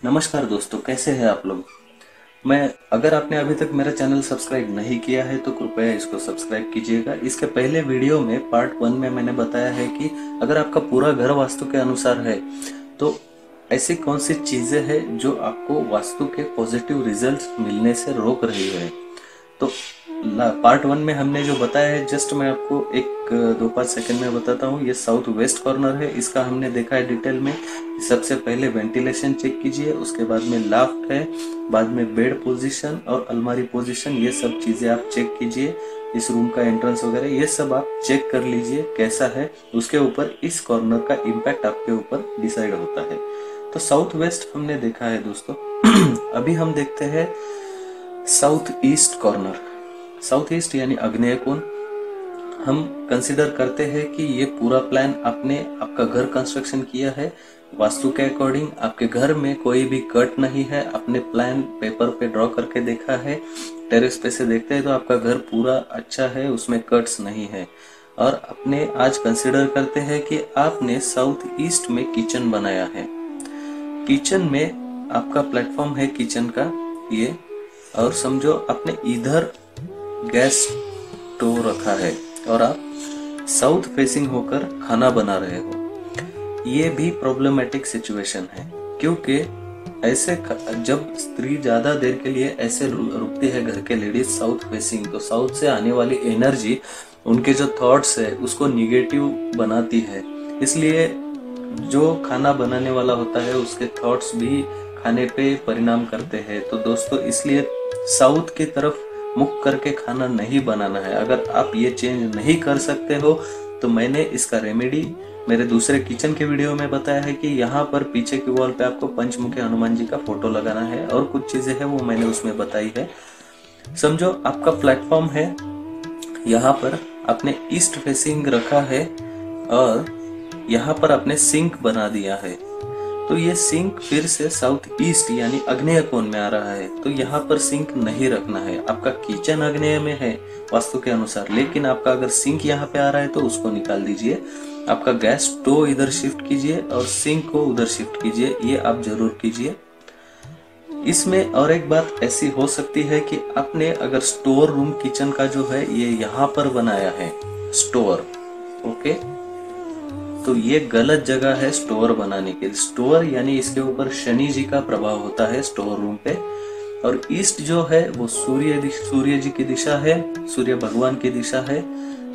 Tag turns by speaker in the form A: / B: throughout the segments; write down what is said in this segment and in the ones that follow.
A: नमस्कार दोस्तों, कैसे हैं आप लोग। मैं अगर आपने अभी तक मेरा चैनल सब्सक्राइब नहीं किया है तो कृपया इसको सब्सक्राइब कीजिएगा। इसके पहले वीडियो में पार्ट 1 में मैंने बताया है कि अगर आपका पूरा घर वास्तु के अनुसार है तो ऐसी कौन सी चीजें हैं जो आपको वास्तु के पॉजिटिव रिजल्ट्स मिलने से रोक रही है। तो पार्ट 1 में हमने जो बताया है, जस्ट मैं आपको एक 2-5 सेकंड में बताता हूँ। ये साउथ वेस्ट कॉर्नर है, इसका हमने देखा है डिटेल में। सबसे पहले वेंटिलेशन चेक कीजिए, उसके बाद में लाफ्ट है, बाद में बेड पोजीशन और अलमारी पोजीशन, ये सब चीजें आप चेक कीजिए। इस रूम का एंट्रेंस वगैरह ये सब आप चेक कर लीजिए कैसा है, उसके ऊपर इस कॉर्नर का इम्पैक्ट आपके ऊपर डिसाइड होता है। तो साउथ वेस्ट हमने देखा है दोस्तों। अभी हम देखते हैं south east corner. South east यानी आग्नेय कोण। हम कंसिडर करते हैं कि ये पूरा प्लान आपने आपका घर कंस्ट्रक्शन किया है वास्तु के अकॉर्डिंग, आपके घर में कोई भी कट नहीं है, आपने प्लान पेपर पे ड्रॉ करके देखा है, टेरेस पे से देखते हैं तो आपका घर पूरा अच्छा है, उसमें कट्स नहीं है। और अपने आज कंसिडर करते हैं कि आपने साउथ ईस्ट में किचन बनाया है। किचन में आपका प्लेटफॉर्म है किचन का ये, और समझो आपने इधर गैस स्टोव रखा है और आप साउथ फेसिंग होकर खाना बना रहे हो। ये भी प्रॉब्लमेटिक सिचुएशन है, क्योंकि ऐसे जब स्त्री ज्यादा देर के लिए ऐसे रुकती है घर के लेडीज साउथ फेसिंग, तो साउथ से आने वाली एनर्जी उनके जो थॉट्स है उसको निगेटिव बनाती है। इसलिए जो खाना बनाने वाला होता है उसके थॉट्स भी खाने पे परिणाम करते हैं। तो दोस्तों, इसलिए साउथ की तरफ मुख करके खाना नहीं बनाना है। अगर आप ये चेंज नहीं कर सकते हो तो मैंने इसका रेमेडी मेरे दूसरे किचन के वीडियो में बताया है कि यहाँ पर पीछे की वॉल पे आपको पंचमुखी हनुमान जी का फोटो लगाना है, और कुछ चीजें हैं वो मैंने उसमें बताई है। समझो आपका प्लेटफॉर्म है, यहाँ पर आपने ईस्ट फेसिंग रखा है और यहाँ पर आपने सिंक बना दिया है। तो ये सिंक फिर से साउथ ईस्ट यानी आग्नेय कोण में आ रहा है, तो यहाँ पर सिंक नहीं रखना है। आपका किचन आग्नेय में है वास्तु के अनुसार, लेकिन आपका अगर सिंक यहाँ पे आ रहा है तो उसको निकाल दीजिए। आपका गैस स्टोव इधर शिफ्ट कीजिए और सिंक को उधर शिफ्ट कीजिए, ये आप जरूर कीजिए। इसमें और एक बात ऐसी हो सकती है कि आपने अगर स्टोर रूम किचन का जो है ये यहाँ पर बनाया है स्टोर, ओके, तो ये गलत जगह है स्टोर बनाने के लिए। स्टोर यानी इसके ऊपर शनि जी का प्रभाव होता है स्टोर रूम पे, और ईस्ट जो है वो सूर्य जी की दिशा है, सूर्य भगवान की दिशा है।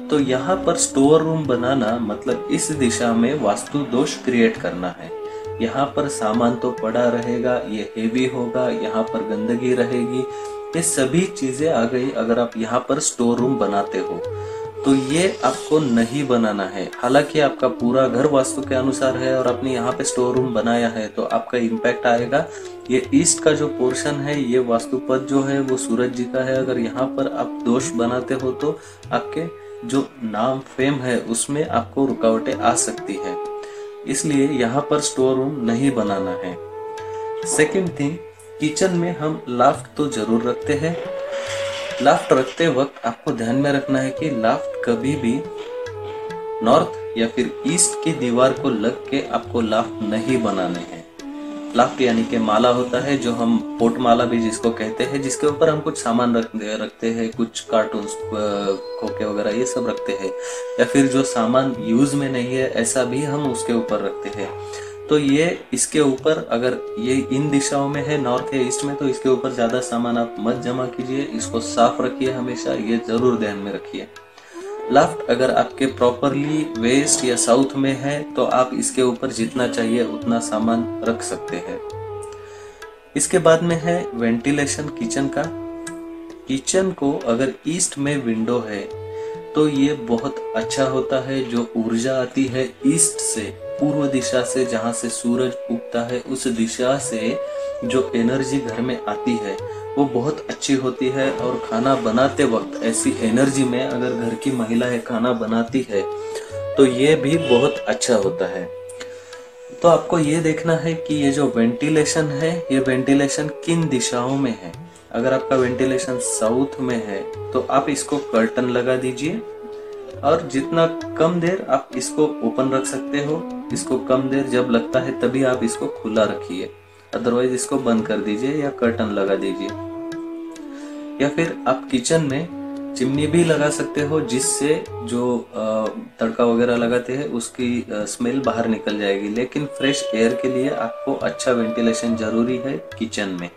A: तो यहाँ पर स्टोर रूम बनाना मतलब इस दिशा में वास्तु दोष क्रिएट करना है। यहाँ पर सामान तो पड़ा रहेगा, ये हेवी होगा, यहाँ पर गंदगी रहेगी, ये सभी चीजें आ गई अगर आप यहाँ पर स्टोर रूम बनाते हो। तो ये आपको नहीं बनाना है। हालांकि आपका पूरा घर वास्तु के अनुसार है और आपने यहाँ पे स्टोर रूम बनाया है तो आपका इम्पैक्ट आएगा। ये ईस्ट का जो पोर्शन है ये वास्तुपद जो है वो सूरज जी का है। अगर यहाँ पर आप दोष बनाते हो तो आपके जो नाम फेम है उसमें आपको रुकावटें आ सकती है, इसलिए यहाँ पर स्टोर रूम नहीं बनाना है। सेकेंड थिंग, किचन में हम लाफ्ट तो जरूर रखते हैं। लाफ्ट रखते वक्त आपको ध्यान में रखना है कि लाफ्ट कभी भी नॉर्थ या फिर ईस्ट की दीवार को लग के आपको लाफ्ट नहीं बनाने हैं। लाफ्ट यानी कि माला होता है, जो हम पोट माला भी जिसको कहते हैं, जिसके ऊपर हम कुछ सामान रखते हैं, कुछ कार्टून्स, खोखे वगैरह ये सब रखते हैं, या फिर जो सामान यूज में नहीं है ऐसा भी हम उसके ऊपर रखते हैं। तो ये इसके ऊपर अगर ये इन दिशाओं में है नॉर्थ या ईस्ट में, तो इसके ऊपर ज्यादा सामान आप मत जमा कीजिए, इसको साफ रखिए हमेशा, ये जरूर ध्यान में रखिए। लाफ्ट अगर आपके प्रॉपरली वेस्ट या साउथ में है तो आप इसके ऊपर जितना चाहिए उतना सामान रख सकते हैं। इसके बाद में है वेंटिलेशन किचन का। किचन को अगर ईस्ट में विंडो है तो ये बहुत अच्छा होता है। जो ऊर्जा आती है ईस्ट से, पूर्व दिशा से, जहां से सूरज उगता है उस दिशा से जो एनर्जी घर में आती है वो बहुत अच्छी होती है। और खाना बनाते वक्त ऐसी एनर्जी में अगर घर की महिलाएं खाना बनाती है तो ये भी बहुत अच्छा होता है। तो आपको ये देखना है कि ये जो वेंटिलेशन है ये वेंटिलेशन किन दिशाओं में है। अगर आपका वेंटिलेशन साउथ में है तो आप इसको कर्टन लगा दीजिए, और जितना कम देर आप इसको ओपन रख सकते हो, इसको कम देर जब लगता है तभी आप इसको खुला रखिए। अदरवाइज इसको बंद कर दीजिए या कर्टन लगा दीजिए। या फिर आप किचन में चिमनी भी लगा सकते हो, जिससे जो तड़का वगैरह लगाते हैं उसकी स्मेल बाहर निकल जाएगी। लेकिन फ्रेश एयर के लिए आपको अच्छा वेंटिलेशन जरूरी है किचन में।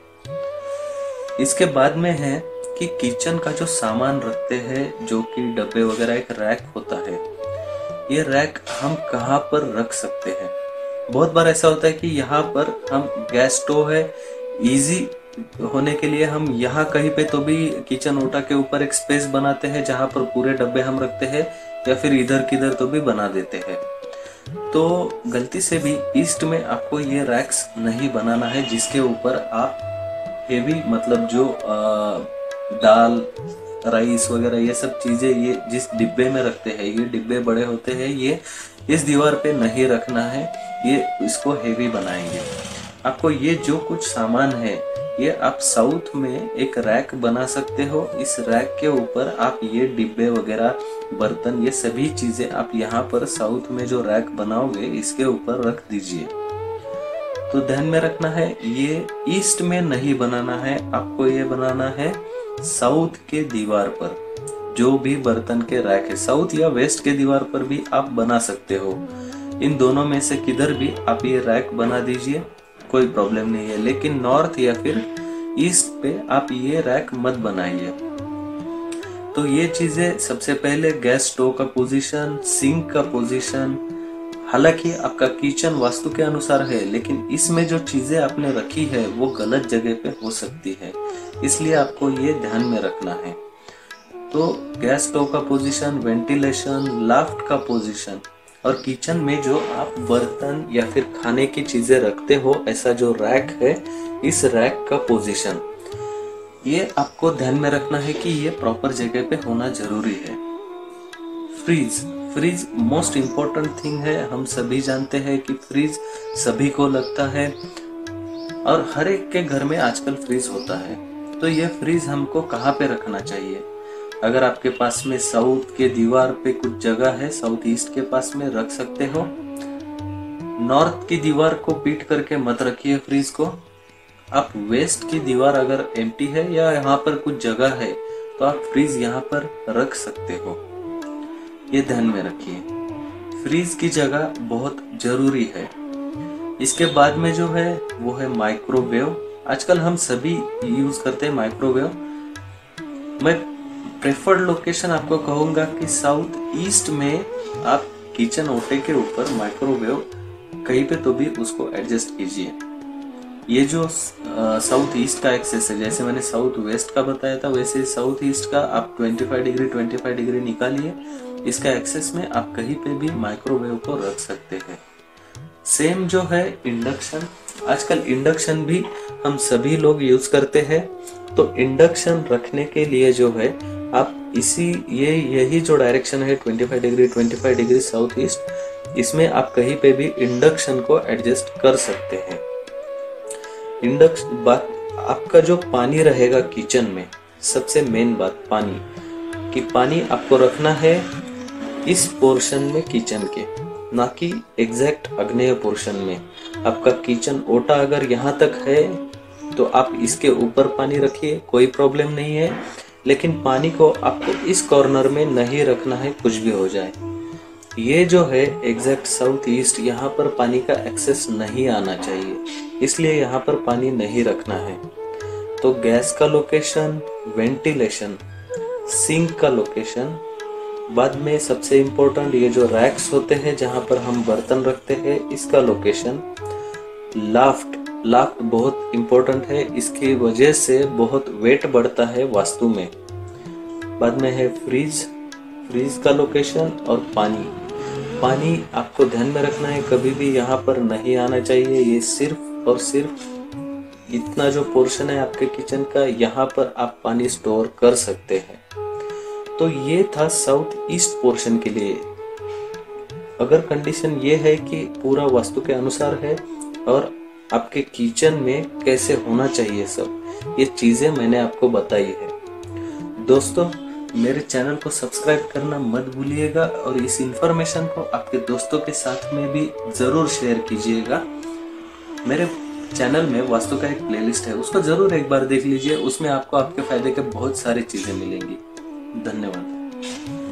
A: इसके बाद में है कि किचन का जो सामान रखते हैं, जो कि डब्बे वगैरह, एक रैक होता है। ये रैक हम कहाँ पर रख सकते हैं? बहुत बार ऐसा होता है कि यहाँ पर हम गैस स्टोव है, इजी होने के लिए हम यहाँ कहीं पे तो भी किचन ओटा के ऊपर एक स्पेस बनाते हैं जहाँ पर पूरे डब्बे हम रखते हैं, या फिर इधर किधर तो भी बना देते हैं। तो गलती से भी ईस्ट में आपको ये रैक्स नहीं बनाना है, जिसके ऊपर आप हेवी मतलब जो दाल, राइस वगैरह ये सब चीजें ये जिस डिब्बे में रखते हैं, ये डिब्बे बड़े होते हैं, ये इस दीवार पे नहीं रखना है, ये इसको हेवी बनाएंगे। आपको ये जो कुछ सामान है ये आप साउथ में एक रैक बना सकते हो। इस रैक के ऊपर आप ये डिब्बे वगैरह, बर्तन, ये सभी चीजें आप यहाँ पर साउथ में जो रैक बनाओगे इसके ऊपर रख दीजिए। तो ध्यान में रखना है, ये ईस्ट में नहीं बनाना है, आपको ये बनाना है साउथ के दीवार पर। जो भी बर्तन के रैक है, साउथ या वेस्ट के दीवार पर भी आप बना सकते हो। इन दोनों में से किधर भी आप ये रैक बना दीजिए, कोई प्रॉब्लम नहीं है। लेकिन नॉर्थ या फिर ईस्ट पे आप ये रैक मत बनाइए। तो ये चीजें सबसे पहले गैस स्टोव का पोजीशन, सिंक का पोजीशन। हालांकि आपका किचन वास्तु के अनुसार है, लेकिन इसमें जो चीजें आपने रखी है वो गलत जगह पे हो सकती है, इसलिए आपको ये ध्यान में रखना है। तो गैस स्टोव का पोजीशन, वेंटिलेशन, लाफ्ट का पोजीशन, और किचन में जो आप बर्तन या फिर खाने की चीजें रखते हो, ऐसा जो रैक है, इस रैक का पोजीशन, ये आपको ध्यान में रखना है कि ये प्रॉपर जगह पे होना जरूरी है। फ्रीज मोस्ट इम्पोर्टेंट थिंग है। हम सभी जानते हैं कि फ्रीज सभी को लगता है, और हर एक के घर में आजकल फ्रीज होता है। तो ये फ्रीज हमको कहाँ पे रखना चाहिए? अगर आपके पास में साउथ के दीवार पे कुछ जगह है, साउथ ईस्ट के पास में रख सकते हो। नॉर्थ की दीवार को पीट करके मत रखिए फ्रीज को। आप वेस्ट की दीवार अगर एम्प्टी है या यहाँ पर कुछ जगह है तो आप फ्रीज यहाँ पर रख सकते हो, ये ध्यान में रखिए। फ्रीज की जगह बहुत जरूरी है। इसके बाद में जो है वो है माइक्रोवेव। आजकल हम सभी यूज करते हैं माइक्रोवेव। मैं प्रेफर्ड लोकेशन आपको कहूंगा कि साउथ ईस्ट में आप किचन ओटे के ऊपर माइक्रोवेव कहीं पे तो भी उसको एडजस्ट कीजिए। ये जो साउथ ईस्ट का एक्सेस है, जैसे मैंने साउथ वेस्ट का बताया था, वैसे साउथ ईस्ट का आप 25 डिग्री निकालिए। इसका एक्सेस में आप कहीं पे भी माइक्रोवेव को रख सकते हैं। सेम जो है इंडक्शन, आजकल इंडक्शन भी हम सभी लोग यूज करते हैं। तो इंडक्शन रखने के लिए जो है आप यही जो डायरेक्शन है 25 डिग्री साउथ ईस्ट, इसमें आप कहीं पे भी इंडक्शन को एडजस्ट कर सकते हैं। इंडक्शन बात, आपका जो पानी रहेगा किचन में, सबसे मेन बात पानी कि पानी आपको रखना है इस पोर्शन में किचन के, ना कि एग्जैक्ट आग्नेय पोर्शन में। आपका किचन ओटा अगर यहाँ तक है तो आप इसके ऊपर पानी रखिए, कोई प्रॉब्लम नहीं है। लेकिन पानी को आपको इस कॉर्नर में नहीं रखना है, कुछ भी हो जाए। ये जो है एग्जैक्ट साउथ ईस्ट, यहाँ पर पानी का एक्सेस नहीं आना चाहिए, इसलिए यहाँ पर पानी नहीं रखना है। तो गैस का लोकेशन, वेंटिलेशन, सिंक का लोकेशन, बाद में सबसे इम्पोर्टेंट ये जो रैक्स होते हैं जहाँ पर हम बर्तन रखते हैं, इसका लोकेशन, लाफ्ट बहुत इम्पोर्टेंट है, इसकी वजह से बहुत वेट बढ़ता है वास्तु में। बाद में है फ्रीज का लोकेशन, और पानी आपको ध्यान में रखना है, कभी भी यहाँ पर नहीं आना चाहिए। ये सिर्फ और सिर्फ इतना जो पोर्शन है आपके किचन का, यहाँ पर आप पानी स्टोर कर सकते हैं। तो ये था साउथ ईस्ट पोर्शन के लिए। अगर कंडीशन ये है कि पूरा वास्तु के अनुसार है और आपके किचन में कैसे होना चाहिए, सब ये चीजें मैंने आपको बताई है। दोस्तों, मेरे चैनल को सब्सक्राइब करना मत भूलिएगा, और इस इंफॉर्मेशन को आपके दोस्तों के साथ में भी जरूर शेयर कीजिएगा। मेरे चैनल में वास्तु का एक प्लेलिस्ट है, उसको जरूर एक बार देख लीजिए। उसमें आपको आपके फायदे के बहुत सारी चीजें मिलेंगी। धन्यवाद।